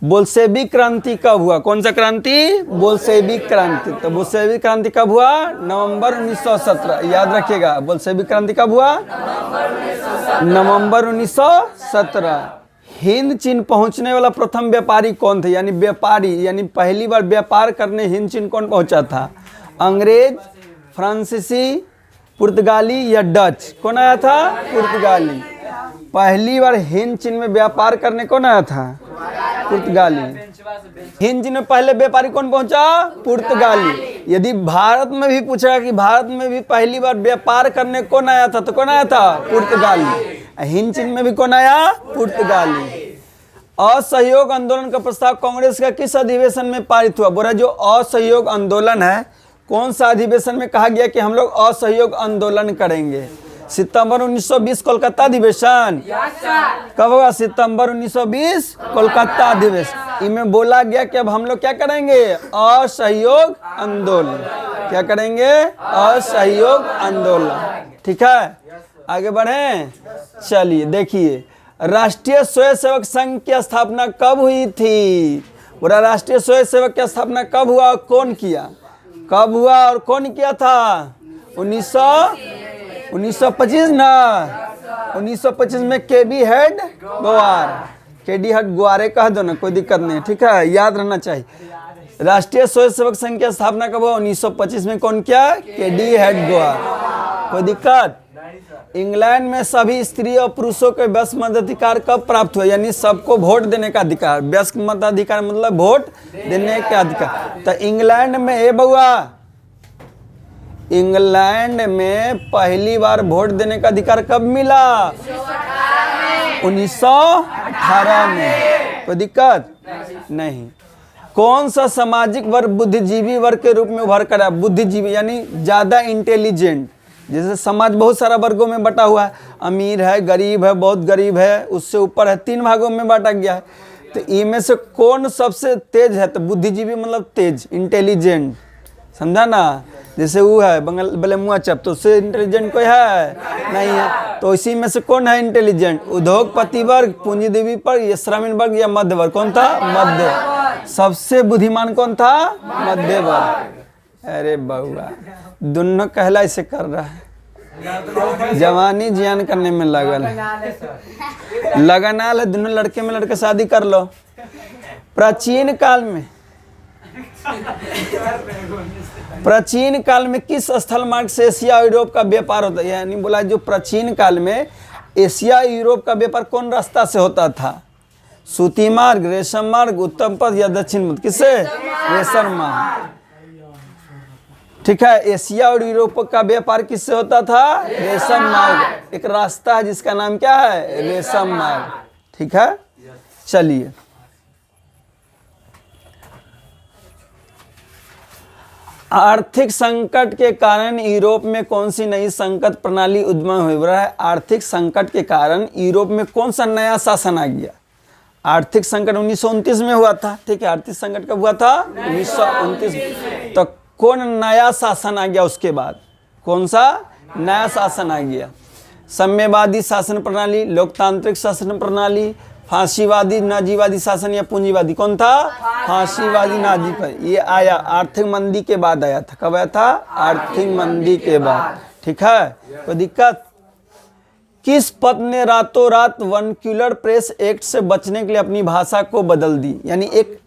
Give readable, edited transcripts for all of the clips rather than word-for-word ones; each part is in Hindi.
बोल्शेविक क्रांति कब हुआ? कौन सा क्रांति? बोल्शेविक क्रांति। तो बोल्शेविक क्रांति कब हुआ? नवंबर 1917। याद रखिएगा, बोल्शेविक क्रांति कब हुआ? नवंबर 1917। हिंद चीन पहुंचने वाला प्रथम व्यापारी कौन थे? यानी व्यापारी, यानी पहली बार व्यापार करने हिंद चीन कौन पहुंचा था? अंग्रेज, फ्रांसीसी, पुर्तगाली या डच? कौन आया था? पुर्तगाली। पहली बार हिंद चीन में व्यापार करने कौन आया था? पुर्तगाली। हिंद चीन में पहले व्यापारी कौन पहुंचा? पुर्तगाली। यदि भारत में भी पूछा कि भारत में भी पहली बार व्यापार करने कौन आया था, तो कौन आया था? पुर्तगाली। हिंद चीन में भी कौन आया? पुर्तगाली। असहयोग आंदोलन का प्रस्ताव कांग्रेस का किस अधिवेशन में पारित हुआ? बोला जो असहयोग आंदोलन है, कौन सा अधिवेशन में कहा गया कि हम लोग असहयोग आंदोलन करेंगे? सितंबर 1920 कोलकाता अधिवेशन। कब होगा? सितंबर 1920 कोलकाता अधिवेशन। इनमें बोला गया कि अब हम लोग क्या करेंगे? असहयोग आंदोलन। क्या करेंगे? असहयोग आंदोलन। ठीक है, आगे बढ़ें। चलिए देखिए, राष्ट्रीय स्वयंसेवक संघ की स्थापना कब हुई थी? बोला राष्ट्रीय स्वयंसेवक की स्थापना कब हुआ और कौन किया? कब हुआ और कौन किया था? 1925 ना। 1925 में K D Hedgewar, K D Hedgewar कह दो ना, कोई दिक्कत नहीं। ठीक है, याद रहना चाहिए। राष्ट्रीय स्वयंसेवक संघ की स्थापना कब हुआ? 1925 में। कौन किया? KD head grower. कोई दिक्कत? इंग्लैंड में सभी स्त्री और पुरुषों को व्यस्क मताधिकार कब प्राप्त हुआ? यानी सबको वोट देने का अधिकार। व्यस्क मताधिकार मतलब वोट देने का अधिकार। तो इंग्लैंड में ए बउआ, इंग्लैंड में पहली बार वोट देने का अधिकार कब मिला? 1918 में। कोई दिक्कत नहीं। कौन सा सामाजिक वर्ग बुद्धिजीवी वर्ग के रूप में उभर कर आया? बुद्धिजीवी यानी ज्यादा इंटेलिजेंट। जैसे समाज बहुत सारा वर्गों में बटा हुआ है, अमीर है, गरीब है, बहुत गरीब है, उससे ऊपर है, 3 भागों में बांटा गया है। तो इनमें से कौन सबसे तेज है? तो बुद्धिजीवी मतलब तेज, इंटेलिजेंट, समझा ना? जैसे वो है बंगल बलेमुआ चप, तो उससे इंटेलिजेंट कोई है नहीं है। तो इसी में से कौन है इंटेलिजेंट? उद्योगपति वर्ग, पूंजीजीवी वर्ग, या श्रमिक वर्ग, या मध्य वर्ग? कौन था? मध्य। सबसे बुद्धिमान कौन था? मध्य वर्ग। अरे बउआ, दोनों कहला ऐसे कर रहा है, जवानी जियान करने में लगल है, लगनाल है। दोनों लड़के में लड़के शादी कर लो। प्राचीन काल में किस स्थल मार्ग से एशिया यूरोप का व्यापार होता है? यानी बोला जो प्राचीन काल में एशिया यूरोप का व्यापार कौन रास्ता से होता था? सूती मार्ग, रेशम मार्ग, उत्तर पथ या दक्षिण पथ? किससे? रेशम मार्ग। ठीक है, एशिया और यूरोप का व्यापार किससे होता था? रेशम मार्ग। एक रास्ता है जिसका नाम क्या है? रेशम मार्ग। ठीक है, चलिए आर्थिक संकट के कारण यूरोप में कौन सी नई संकट प्रणाली उद्भव हुई? रहा है आर्थिक संकट के कारण यूरोप में कौन सा नया शासन आ गया? आर्थिक संकट 1929 में हुआ था। ठीक है, आर्थिक संकट कब हुआ था? 1929 में। तो कौन नया शासन आ गया उसके बाद? कौन सा नया शासन आ गया? साम्यवादी शासन प्रणाली, लोकतांत्रिक शासन प्रणाली, फांसीवादी नाजीवादी शासन या पूंजीवादी? कौन था? फांसीवादी नाजी पर। ये आया आर्थिक मंदी के बाद आया था। कब आया था? आर्थिक मंदी के बाद। ठीक है, कोई दिक्कत? किस पद ने रातों रात वर्नाक्युलर प्रेस एक्ट से बचने के लिए अपनी भाषा को बदल दी? यानी एक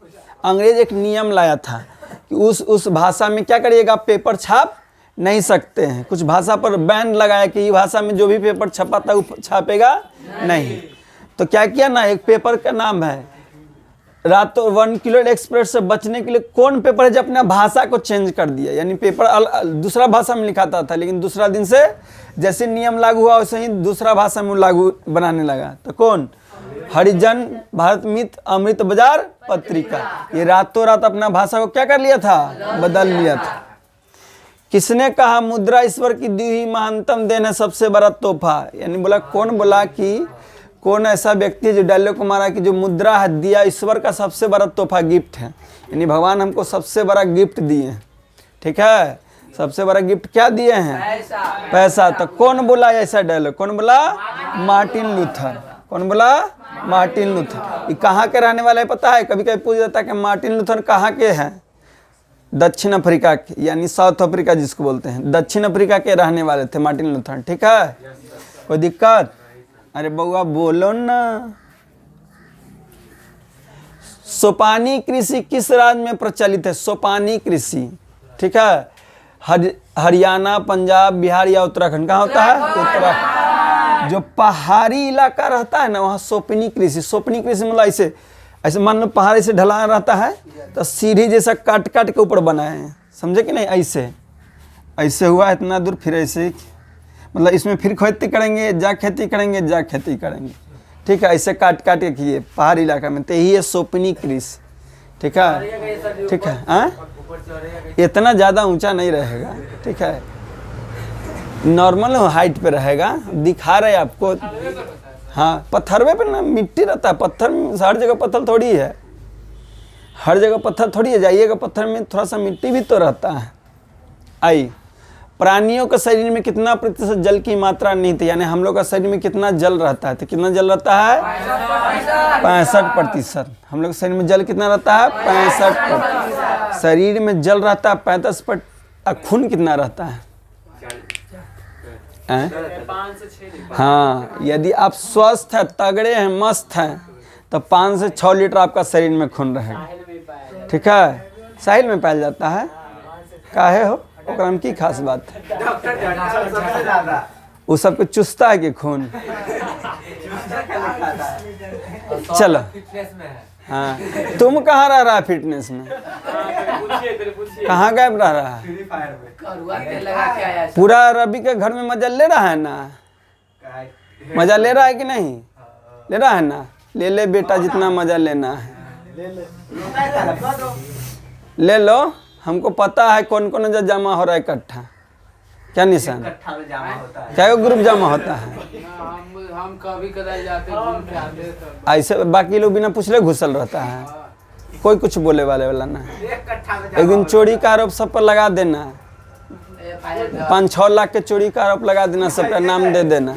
अंग्रेज एक नियम लाया था कि उस भाषा में क्या करिएगा? पेपर छाप नहीं सकते हैं। कुछ भाषा पर बैन लगाया कि ये भाषा में जो भी पेपर छपाता है वो छापेगा नहीं। तो क्या किया ना, एक पेपर का नाम है रातों वर्नाक्युलर एक्सप्रेस से बचने के लिए कौन पेपर है जो अपना भाषा को चेंज कर दिया? यानी पेपर दूसरा भाषा में लिखाता था, लेकिन दूसरा दिन से जैसे नियम लागू हुआ वैसे ही दूसरा भाषा में लागू बनाने लगा। तो कौन? हरिजन, भारत मित्र, अमृत बाजार पत्रिका। ये रातों रात अपना भाषा को क्या कर लिया था? बदल लिया था। किसने कहा मुद्रा ईश्वर की दी हुई महानतम देन है, सबसे बड़ा तोहफा? यानी बोला, कौन बोला कि कौन ऐसा व्यक्ति है जो डायलॉग को मारा कि जो मुद्रा है दिया ईश्वर का सबसे बड़ा तोहफा, गिफ्ट है? यानी भगवान हमको सबसे बड़ा गिफ्ट दिए हैं। ठीक है, सबसे बड़ा गिफ्ट क्या दिए हैं? पैसा। तो कौन बोला ऐसा डायलॉग? कौन बोला? Martin Luther. कौन बोला? Martin Luther. ये कहाँ के रहने वाले हैं पता है? कभी कभी पूछ जाता है कि मार्टिन लूथर कहाँ के हैं? दक्षिण अफ्रीका के, यानी साउथ अफ्रीका जिसको बोलते हैं, दक्षिण अफ्रीका के रहने वाले थे मार्टिन लूथर। ठीक है, कोई दिक्कत? अरे बउआ बोलो ना। सोपानी कृषि किस राज्य में प्रचलित है? सोपानी कृषि, ठीक है, हरियाणा, पंजाब, बिहार या उत्तराखंड। कहाँ होता है? उत्तराखंड। जो पहाड़ी इलाका रहता है ना, वहाँ सोपनी कृषि। सोपनी कृषि मतलब ऐसे ऐसे मान लो पहाड़ी से ढलान रहता है तो सीढ़ी जैसा काट काट के ऊपर बनाए हैं, समझे कि नहीं? ऐसे ऐसे हुआ इतना दूर, फिर ऐसे मतलब इसमें फिर खेती करेंगे, जा खेती करेंगे, जा खेती करेंगे। ठीक है, ऐसे काट काट के किए पहाड़ी इलाका में, तो यही है सोपनी कृषि। ठीक है, ठीक है। इतना ज़्यादा ऊंचा नहीं रहेगा, ठीक है, नॉर्मल हाइट पे रहेगा। दिखा रहे आपको। हाँ, पत्थरवे पे ना मिट्टी रहता है। पत्थर हर जगह पत्थर थोड़ी है, हर जगह पत्थर थोड़ी है। जाइएगा पत्थर में थोड़ा सा मिट्टी भी तो रहता है। आई, प्राणियों के शरीर में कितना प्रतिशत जल की मात्रा नहीं थी? यानी हम लोग का शरीर में कितना जल रहता है? तो कितना जल रहता है? 65%। हम लोग के शरीर में जल कितना रहता है? 65%। शरीर में जल रहता है 35%। खून कितना रहता है? हाँ, यदि आप स्वस्थ हैं, तगड़े हैं, मस्त हैं, तो 5 से 6 लीटर आपका शरीर में खून रहेगा। ठीक है, साहिल में पाया जाता है। काहे हो? ओकरा में की खास बात है? वो सबको चुसता है कि खून? चलो, हाँ, तुम कहाँ रह रहा है फिटनेस में? कहाँ गायब रह रहा है? पूरा रवि के घर में मजा ले रहा है ना? मजा ले रहा है कि नहीं ले रहा है ना? ले ले बेटा, जितना मजा लेना है ले लो। हमको पता है कौन कौन जमा हो रहा है इकट्ठा। क्या निशान? क्या ग्रुप जमा होता है? हम कभी कदाई जाते हैं, ऐसे बाकी लोग बिना पूछले घुसल रहता है, कोई कुछ बोले वाला ना। एक दिन चोरी का आरोप सब पर लगा देना, 5-6 लाख के चोरी का आरोप लगा देना, सब पर नाम दे देना।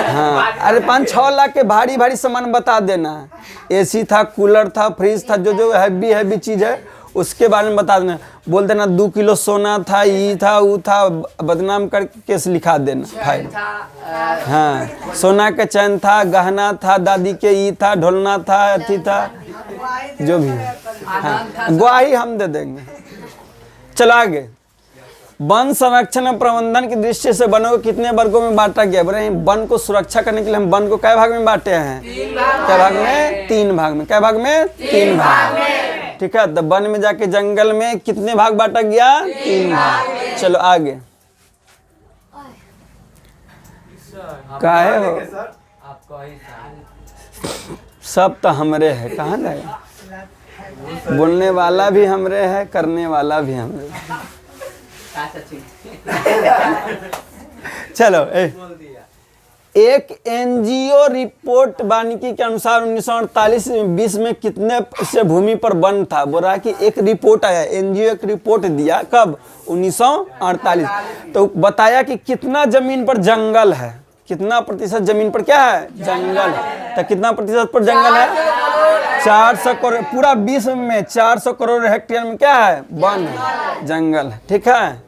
हाँ, अरे 5-6 लाख के भारी भारी सामान बता देना। एसी था, कूलर था, फ्रिज था, जो जो हैवी चीज है उसके बारे में बता देना। बोल देना 2 किलो सोना था, ये था, वो था, बदनाम करके केस लिखा देना फाइल। हाँ, सोना का चैन था, गहना था, दादी के ये था, ढोलना था, अथी था, जो भी है। हाँ, गवाही हम दे देंगे। चलो आगे। वन संरक्षण और प्रबंधन की दृष्टि से वनों को कितने वर्गों में बांटा गया? बोले वन को सुरक्षा करने के लिए हम वन को कै भाग में बांटे हैं? क्या भाग में? 3 भाग में। क्या भाग में? 3 भाग। ठीक है, तो वन में जाके जंगल में कितने भाग बांटा गया? 3 भाग। चलो आगे। काहे हो? सब तो हमरे है, कहाँ जाएगा? बोलने वाला भी हमरे है, करने वाला भी हमरे है। चलो, एक एनजीओ रिपोर्ट वानिकी के अनुसार 1948-20 में कितने से भूमि पर वन था? बोल रहा है कि एक रिपोर्ट आया, एनजीओ एक रिपोर्ट दिया, कब? 1948। तो बताया कि कितना जमीन पर जंगल है, कितना प्रतिशत जमीन पर क्या है? जंगल है। तो कितना प्रतिशत पर जंगल है? 400 करोड़। पूरा विश्व में 400 करोड़ हेक्टेयर में क्या है? वन है, जंगल है। ठीक है,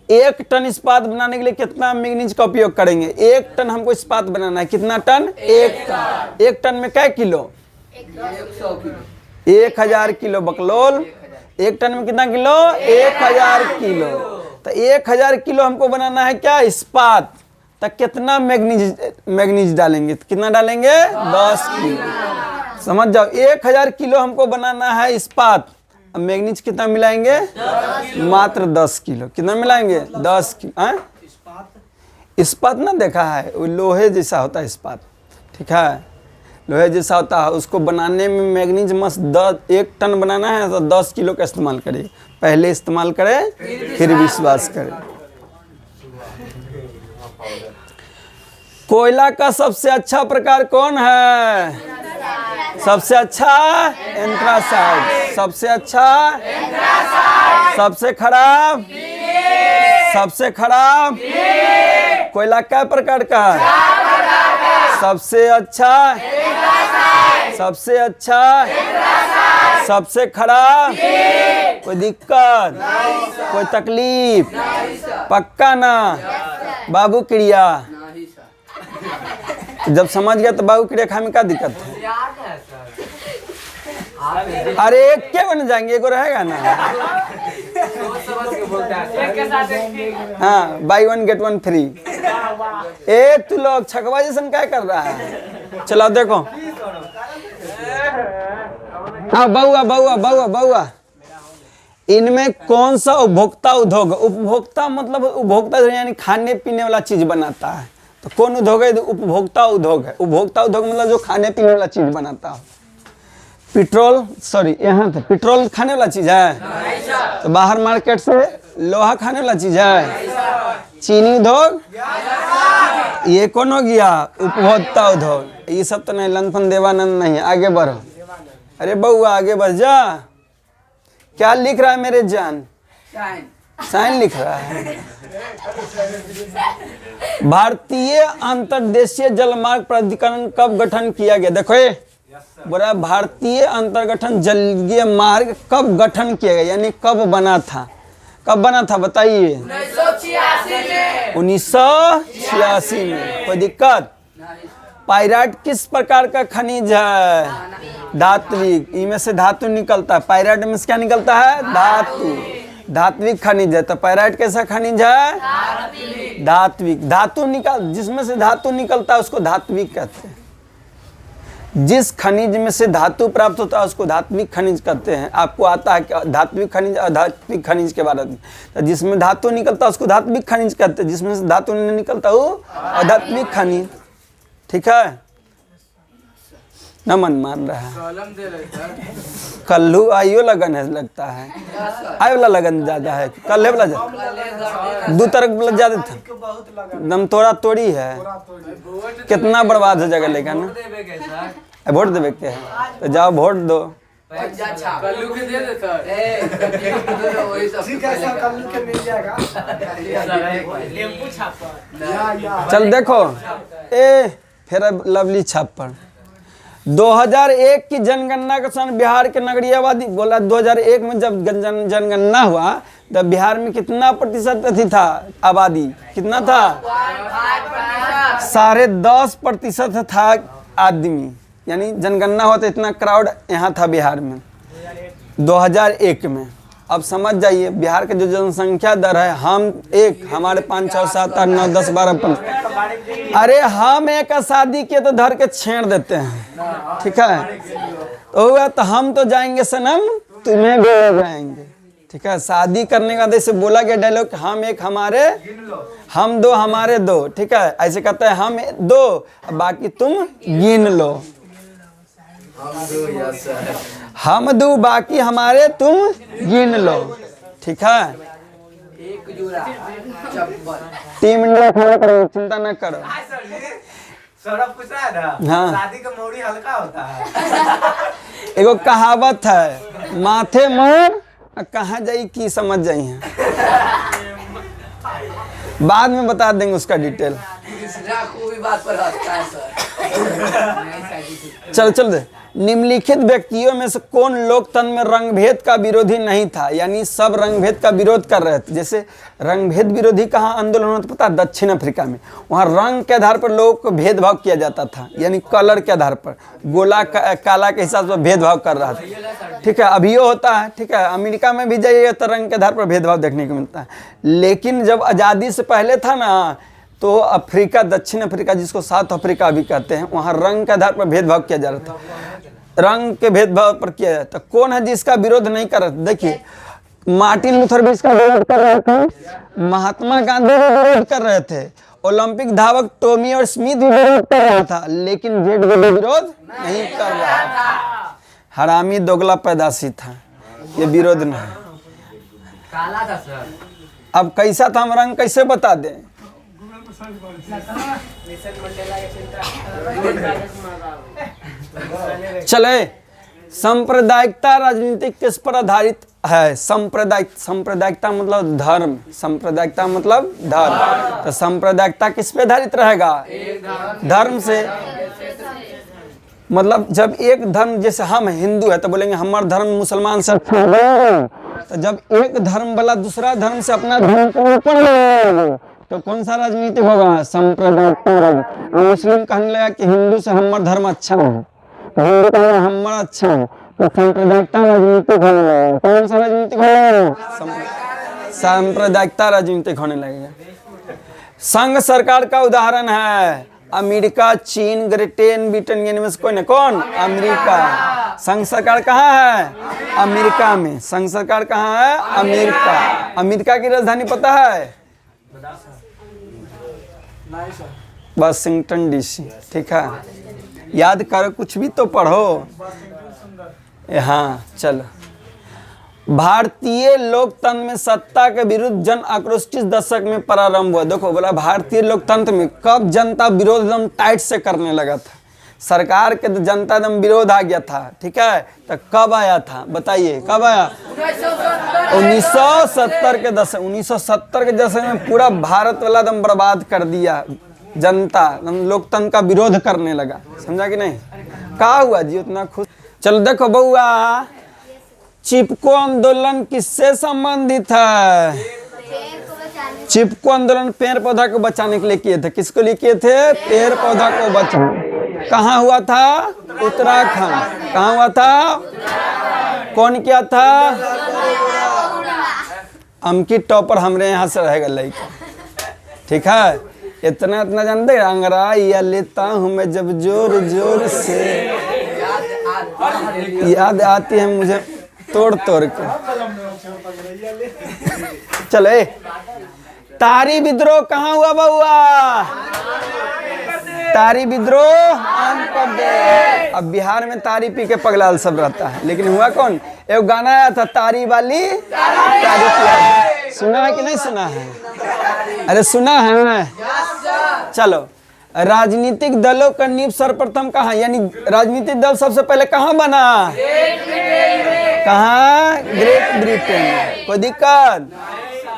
1 टन इस्पात बनाने के लिए कितना मैग्नीज का उपयोग करेंगे? 1 टन हमको इस्पात बनाना है। कितना टन? 1 टन। 1 टन में क्या किलो? 1000 किलो बकलोल। 1 टन में कितना किलो? 1000 किलो। तो 1000 किलो हमको बनाना है क्या? इस्पात। तो कितना मैग्नीज डालेंगे? कितना डालेंगे? 10 किलो। समझ जाओ, 1000 किलो हमको बनाना है इस्पात। अब मैग्नीज कितना मिलाएंगे? मात्र 10 किलो। कितना मिलाएंगे? 10 किलो। इस्पात ना देखा है? वो लोहे जैसा होता है इस्पात। ठीक है, लोहे जैसा होता है, उसको बनाने में मैग्नीज मस्त 1 टन बनाना है तो 10 किलो का इस्तेमाल करें। पहले इस्तेमाल करें फिर विश्वास करें। कोयला का सबसे अच्छा प्रकार कौन है? सबसे अच्छा एंथ्रासाइट। सबसे अच्छा? सबसे खराब? सबसे खराब? कोयला क्या प्रकार का है? सबसे अच्छा, सबसे अच्छा, सबसे खराब, कोई दिक्कत, कोई तकलीफ, पक्का ना, बाबू क्रिया। नहीं सर। जब समझ गया तो बाबू क्रिया खाने में क्या दिक्कत है? याद है सर। अरे एक क्या बन जाएंगे, एगो रहेगा ना। सोच समझ के बोलते हैं। एक के साथ एक। हाँ, बाई 1 गेट 1 फ्री। ए तू लोग छकवा जैसन क्या कर रहा है? चलो देखो, हाँ बउआ बउआ बउआ बउआ, इनमें कौन सा उपभोक्ता उद्योग? उपभोक्ता मतलब उपभोक्ता यानी खाने पीने वाला चीज बनाता है, तो कौन उद्योग है? उपभोक्ता उद्योग है। उपभोक्ता उद्योग मतलब जो खाने पीने वाला चीज बनाता है। पेट्रोल, सॉरी यहाँ था, पेट्रोल खाने वाला चीज है, तो बाहर मार्केट से लोहा खाने वाला चीज है। चीनी उद्योग, ये कौन हो गया? उपभोक्ता उद्योग। ये सब तो नहीं, लंथन देवानंद नहीं है। आगे बढ़ो, अरे बउआ आगे बढ़ जा। क्या लिख रहा है मेरे जान? साइन। साइन लिख रहा है। भारतीय अंतर्देशीय जलमार्ग प्राधिकरण कब गठन किया गया? देखो ये बोला भारतीय अंतर्गठन जलीय मार्ग कब गठन किया गया, यानी कब बना था? कब बना था बताइए? 1986 में। कोई दिक्कत? पाइराइट किस प्रकार का खनिज है? धात्विक। इनमें से धातु निकलता है। पाइराइट में से क्या निकलता है? धातु। धात्विक खनिज है। तो पाइराइट कैसा खनिज है? धात्विक। धातु निकल, जिसमें से धातु निकलता है उसको धात्विक कहते हैं। जिस खनिज में से धातु प्राप्त होता है उसको धात्विक खनिज कहते हैं। आपको आता है कि धात्विक खनिज अधात्विक खनिज के बारे में? तो जिसमें धातु निकलता है उसको धात्विक खनिज कहते हैं, जिसमें से धातु नहीं निकलता वो अधात्विक खनिज। ठीक है, न मन मान रहा है। कलम दे रहे सर। कल्लू आइयो लगन है लगता है। आय वाला लगन ज्यादा है, कल वाला ज्यादा, दो तरफ वाला ज्यादा था। दम तोड़ा तोड़ी है, कितना बर्बाद हो जाएगा लेकिन ना। देवे के सर। वोट देवे के है तो जाओ वोट दो। कल्लू के दे दे सर। वही सब ठीक है सर, कल के मिल जाएगा। टेम्पू छापा। चल देखो, ए फिर लवली छाप पर 2001 की जनगणना के समय बिहार के नगरीय आबादी, बोला 2001 में जब जनगणना हुआ तब बिहार में कितना प्रतिशत अथी था आबादी? कितना था? 10.5% था आदमी। यानी जनगणना हुआ तो इतना क्राउड यहाँ था बिहार में 2001 में। अब समझ जाइए बिहार के जो जनसंख्या दर है, हम एक, हमारे 5 6 7 8 9 10 12 15, अरे हम एक का शादी किए तो धर के छेड़ देते हैं। ठीक है, तो हुआ तो हम तो जाएंगे सनम, तुम्हें भी ले जाएंगे। ठीक है, शादी करने का जैसे बोला गया डायलॉग, हम एक हमारे, हम दो हमारे दो। ठीक है, ऐसे कहते हैं हम दो बाकी तुम गिन लो। हम दो बाकी हमारे तुम गिन लो। ठीक है, एक जोड़ा चप्पल। टीम इंडिया खाना करो, चिंता न करो। सौरभ पूछ रहा है ना, हाँ। शादी का मौड़ी हल्का होता है। एगो कहावत है, माथे मोर कहाँ जाई की समझ जाई है। बाद में बता देंगे उसका डिटेल। तीसरा को भी बात पर हंसता है सर। चल चल दे। निम्नलिखित व्यक्तियों में से कौन लोकतंत्र में रंगभेद का विरोधी नहीं था? यानी सब रंगभेद का विरोध कर रहे थे। जैसे रंगभेद विरोधी कहाँ आंदोलन होता पता? दक्षिण अफ्रीका में। वहाँ रंग के आधार पर लोगों को भेदभाव किया जाता था, यानी कलर के आधार पर, गोला काला के हिसाब से भेदभाव कर रहा था। ठीक है, अभियो होता है। ठीक है, अमेरिका में भी जाइएगा तो रंग के आधार पर भेदभाव देखने को मिलता है। लेकिन जब आज़ादी से पहले था ना, तो अफ्रीका, दक्षिण अफ्रीका जिसको साउथ अफ्रीका भी कहते हैं, वहाँ रंग के आधार पर भेदभाव किया जा रहा था। रंग के भेदभाव पर किया जाता। कौन है जिसका विरोध नहीं कर रहा था? देखिए, मार्टिन लूथर भी इसका विरोध कर रहे थे, महात्मा गांधी भी विरोध कर रहे थे, ओलंपिक धावक टॉमी और स्मिथ भी विरोध कर रहा था, लेकिन जेड विरोध नहीं कर रहा था। हरामी दोगला पैदाशी था, ये विरोध नहीं। काला था सर। अब कैसा था हम रंग कैसे बता दें? चले, सांप्रदायिकता राजनीति किस पर आधारित है सांप्रदायिक, सांप्रदायिकता मतलब धर्म, सांप्रदायिकता मतलब धर्म। तो सांप्रदायिकता किस पे आधारित रहेगा? धर्म से। मतलब जब एक धर्म, जैसे हम हिंदू है तो बोलेंगे हमारा धर्म मुसलमान से अच्छा है। तो जब एक धर्म वाला दूसरा धर्म से अपना धर्म को ऊपर ले तो कौन सा राजनीति होगा? सांप्रदायिकता राजनीति। मुस्लिम कहने लगा कि हिंदू से हमारा धर्म अच्छा है, तो हिंदू कहने हमारा अच्छा है, तो सांप्रदायिकता राजनीतिक होने लगेगा। कौन सा राजनीतिक होगा? सांप्रदायिकता राजनीतिक होने लगेगा। संघ सरकार का उदाहरण है अमेरिका, चीन, ब्रिटेन, ब्रिटेन, इनमें से कोई ना कौन? अमेरिका। संघ सरकार कहाँ है? अमेरिका में। संघ सरकार कहाँ है? अमेरिका। अमेरिका की राजधानी पता है? Washington DC. ठीक है, याद करो, कुछ भी तो पढ़ो। हाँ चलो। भारतीय लोकतंत्र में सत्ता के विरुद्ध जन आक्रोश किस दशक में प्रारंभ हुआ? देखो बोला भारतीय लोकतंत्र में कब जनता विरोध एकदम टाइट से करने लगा था, सरकार के तो जनता एकदम विरोध आ गया था। ठीक है, तो कब आया था बताइए, कब आया? 1970 के दशक। 1970 के दशक में पूरा भारत वाला एकदम बर्बाद कर दिया, जनता लोकतंत्र का विरोध करने लगा। समझा कि नहीं? क्या हुआ जी उतना खुश? चलो देखो बउआ, चिपको आंदोलन किससे संबंधित है? चिपको आंदोलन पेड़ पौधा को बचाने के लिए किए थे। किसको लिए किए थे? पेड़ पौधा को बचाने। कहाँ हुआ था? उत्तराखंड। कहाँ हुआ था? कौन किया था? अमकी टॉपर हमरे यहाँ से रहेगा लड़का। ठीक है, इतना इतना जानते, अंगड़ाइया लेता हूँ मैं जब जोर जोर से, याद आती है मुझे तोड़ तोड़ के। चलो तारी विद्रोह कहाँ हुआ बउआ? तारी विद्रोह आंध्र प्रदेश। अब बिहार में तारी पी के पगलाल सब रहता है, लेकिन हुआ कौन? एक गाना आया था, तारी वाली तारी पिया। सुना है कि नहीं सुना है? अरे सुना है। चलो, राजनीतिक दलों का नींव सर्वप्रथम कहाँ, यानी राजनीतिक दल सबसे पहले कहाँ बना? कहाँ? Great Britain. कोई दिक्कत?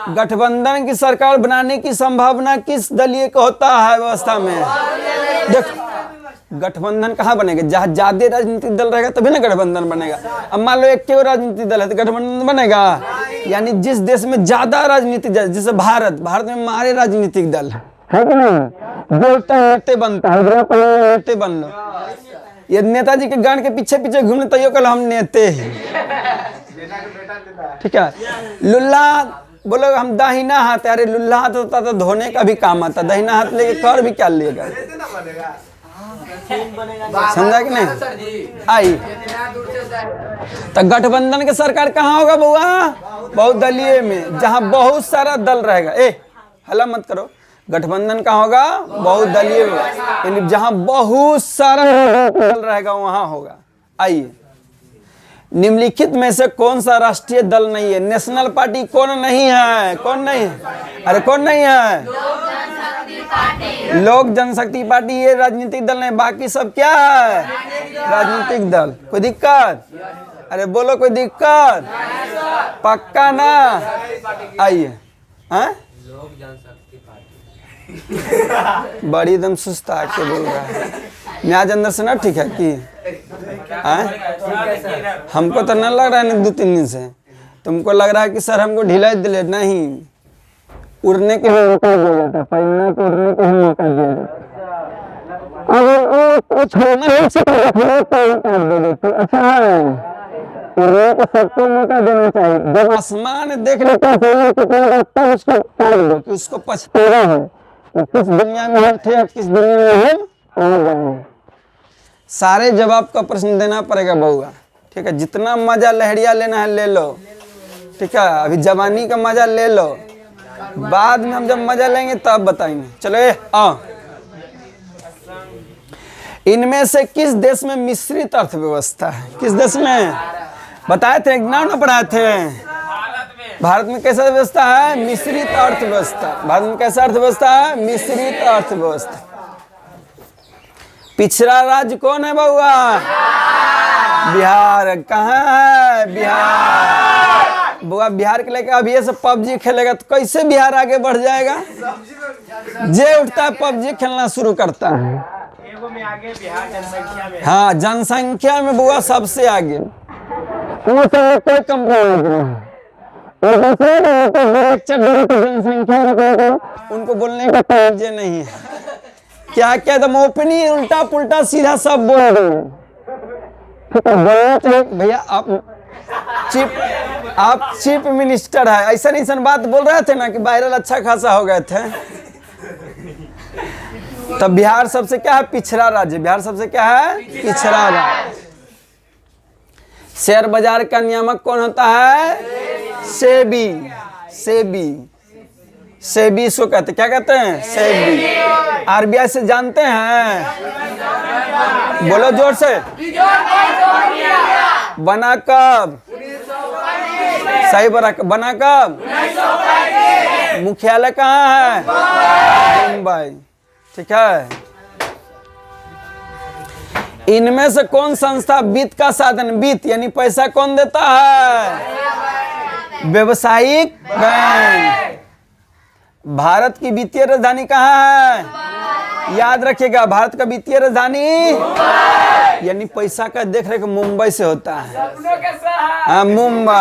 गठबंधन की सरकार बनाने की संभावना किस दलीय का होता है व्यवस्था में? देखो गठबंधन कहाँ बनेगा? जहाँ ज्यादा राजनीतिक दल रहेगा तभी ना गठबंधन बनेगा। अब मान लो एक केवल राजनीतिक दल है तो गठबंधन बनेगा? यानी जिस देश में ज्यादा राजनीतिक दल, जैसे भारत में हमारे राजनीतिक दल है कि नहीं, बोलते हैं नेते बनता है, नेते बन लो। ये नेताजी के गान के पीछे पीछे घूमने तैयो कल हम नेते हैं। ठीक है, लुल्ला बोलो हम दाहिना हाथ, अरे लुल्ला हाथ होता तो धोने का भी काम आता, दाहिना हाथ लेके कर भी क्या लेगा? समझा कि नहीं? आई तो गठबंधन के सरकार कहाँ होगा बउआ? बहुदलीय में, जहाँ बहुत सारा दल रहेगा। हल्ला मत करो। गठबंधन कहाँ होगा? बहुदलीय में, यानी जहाँ बहुत सारा दल रहेगा वहां होगा। आइए, निम्नलिखित में से कौन सा राष्ट्रीय दल नहीं है? नेशनल पार्टी कौन नहीं है? कौन नहीं है? अरे कौन नहीं है? लोक जनशक्ति पार्टी ये राजनीतिक दल नहीं, बाकी सब क्या है? राजनीतिक दल। कोई दिक्कत? अरे बोलो कोई दिक्कत? पक्का ना? आइए, हाँ बड़ी एकदम सुस्त आके बोल रहा है, म्याज अंदर से ना ठीक है कि? हमको तो ना लग रहा है 2-3 दिन से, तुमको लग रहा है कि सर हमको ढीला दिले? नहीं, उड़ने के मौका दिया जाता, पढ़ने को उड़ने के मौका दिया जाता। अगर छोड़ना नहीं सकता, अच्छा है, उड़ने को सबको मौका देना चाहिए। जब आसमान देख लेता है तब उसको ताड़ दो कि उसको पछतावा है तो किस दुनिया में हम थे, किस दुनिया में हम पहुंच गए। सारे जवाब का प्रश्न देना पड़ेगा बउआ। ठीक है, जितना मजा लहरिया लेना है ले लो। ठीक है, अभी जवानी का मजा ले लो, बाद में हम जब मजा लेंगे तब बताएंगे। चलो आओ, इनमें से किस देश में मिश्रित अर्थव्यवस्था है? किस देश में? बताए थे, एग्जाम में पढ़ाए थे। भारत में कैसा व्यवस्था है? मिश्रित अर्थव्यवस्था। भारत में कैसा अर्थव्यवस्था है? मिश्रित अर्थव्यवस्था। पिछड़ा राज्य कौन है बउआ? बिहार। कहाँ है? बिहार। बुआ बिहार के लेके अभी ये सब पबजी खेलेगा तो कैसे बिहार आगे बढ़ जाएगा? जे उठता है पबजी खेलना शुरू करता है। एगो में आगे बिहार जनसंख्या में। हाँ, जनसंख्या में बुआ सबसे आगे। वो तो कोई कंप्रोमाइज नहीं, उनको बोलने का तरीके नहीं है। क्या क्या तुम ओपनी उल्टा पुल्टा सीधा सब बोल रहे हो। भैया आप चीफ मिनिस्टर है, ऐसा बात बोल रहे थे ना कि वायरल अच्छा खासा हो गए थे। तब बिहार सबसे क्या है? पिछड़ा राज्य। बिहार सबसे क्या है? पिछड़ा राज्य। शेयर बाजार का नियामक कौन होता है? सेबी। सेबी इसको कहते, क्या कहते हैं? सेबी। आरबीआई से जानते हैं? बोलो जोर से। बना कब? सही बना कब? मुख्यालय कहाँ है? मुंबई। ठीक है। इनमें से कौन संस्था वित्त का साधन, वित्त यानी पैसा कौन देता है? व्यावसायिक बैंक। भारत की वित्तीय राजधानी कहाँ है? याद रखिएगा, भारत का वित्तीय राजधानी यानी पैसा का देख रेख मुंबई से होता है। हाँ, मुंबई।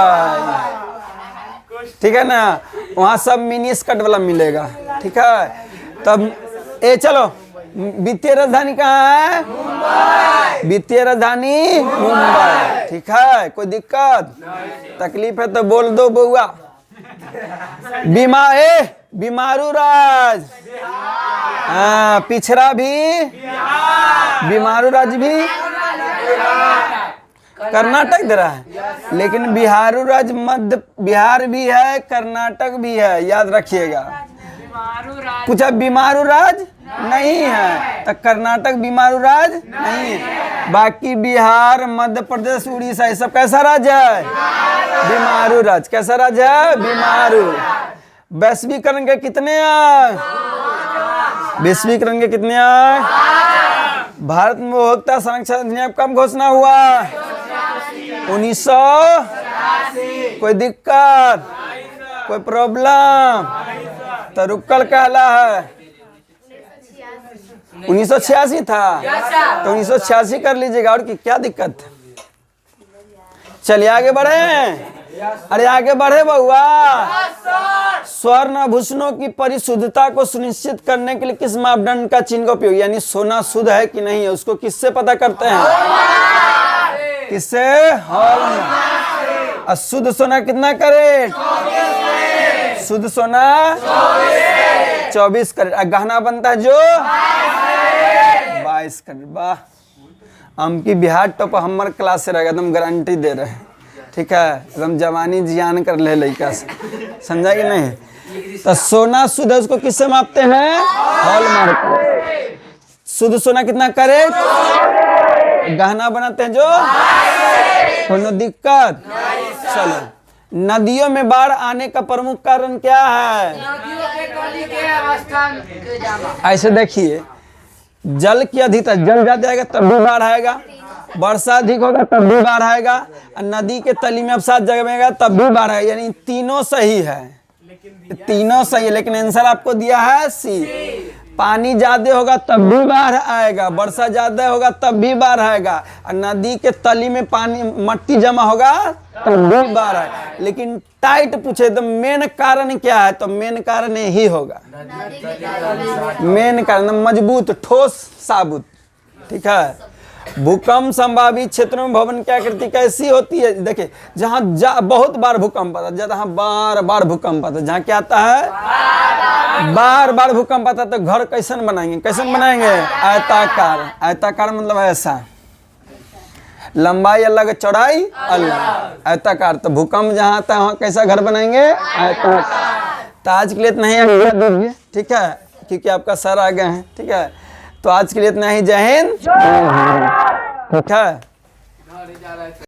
ठीक है ना, वहाँ सब मिनी स्कर्ट वाला मिलेगा। ठीक है, तब चलो, वित्तीय राजधानी कहाँ है? वित्तीय राजधानी मुंबई। ठीक है, कोई दिक्कत तकलीफ है तो बोल दो बउआ। बीमारू राज। हाँ, पिछड़ा भी, बीमारू राज भी कर्नाटक दे रहा है, लेकिन बिहारू राज मध्य बिहार भी है, कर्नाटक भी है। याद रखिएगा। पूछा बीमारू राज नहीं है तो कर्नाटक बीमारू राज नहीं है। बाकी बिहार, मध्य प्रदेश, उड़ीसा ये सब कैसा राज्य है? बीमारू राज। कैसा राज्य है? बीमारू। वैश्वीकरण के कितने आए? वैश्वीकरण के कितने आए? भारत में उपभोक्ता संरक्षण अधिनियम कब घोषणा हुआ? 1900। कोई दिक्कत, कोई प्रॉब्लम? तो रुकल कहला है। 1986 था तो 1986 कर लीजिएगा, और क्या दिक्कत? चलिए आगे बढ़े। अरे आगे बढ़े बउआ। स्वर्ण आभूषणों की परिशुद्धता को सुनिश्चित करने के लिए किस मापदंड का चिन्ह का उपयोग, यानी सोना शुद्ध है कि नहीं है, उसको किससे पता करते हैं? किससे? हॉलमार्क। अशुद्ध सोना कितना कैरेट? शुद्ध सोना 24 कैरेट। गहना बनता है जो 22 कैरेट। वाह, हम की बिहार टॉप हमारे क्लास से रहेगा, एकदम गारंटी दे रहे हैं। ठीक है, एकदम जवानी जियान कर ले लड़का से, समझा कि नहीं? तो सोना शुद्ध है उसको किससे मापते हैं? हॉलमार्क। शुद्ध सोना कितना कैरेट? गहना बनाते हैं जो, कोनो दिक्कत? चलो, नदियों में बाढ़ आने का प्रमुख कारण क्या है? ऐसे देखिए, जल की अधिकता, जल ज्यादा आएगा तब भी बाढ़ आएगा, वर्षा अधिक होगा तब भी बाढ़ आएगा, और नदी के तली में अब 7 जगह में आएगा तब भी बाढ़ आएगा। यानी तीनों सही है, तीनों सही है, लेकिन आंसर आपको दिया है सी। पानी ज्यादा होगा तब भी बाढ़ आएगा, वर्षा ज्यादा होगा तब भी बाढ़ आएगा, और नदी के तली में पानी मट्टी जमा होगा तब भी बाढ़ आएगा। लेकिन टाइट पूछे तो मेन कारण क्या है, तो मेन कारण यही होगा। मेन कारण मजबूत, ठोस, साबुत। ठीक है। भूकंप संभावित क्षेत्रों में भवन की आकृति कैसी होती है? देखिए, जहाँ बहुत बार भूकंप आता है, जहाँ बार बार भूकंप आता है, जहाँ क्या आता है? बार बार भूकंप आता है, तो घर कैसन बनाएंगे? कैसन बनाएंगे? आयताकार। आयताकार मतलब ऐसा, लंबाई अलग, चौड़ाई अलग, आयताकार। तो भूकंप जहाँ आता है वहाँ कैसा घर बनाएंगे? आयताकार। तो आज के लिए इतना ही, ठीक है, क्योंकि आपका सर आ गए हैं। ठीक है, तो आज के लिए इतना ही। जय हिंद। ठीक है।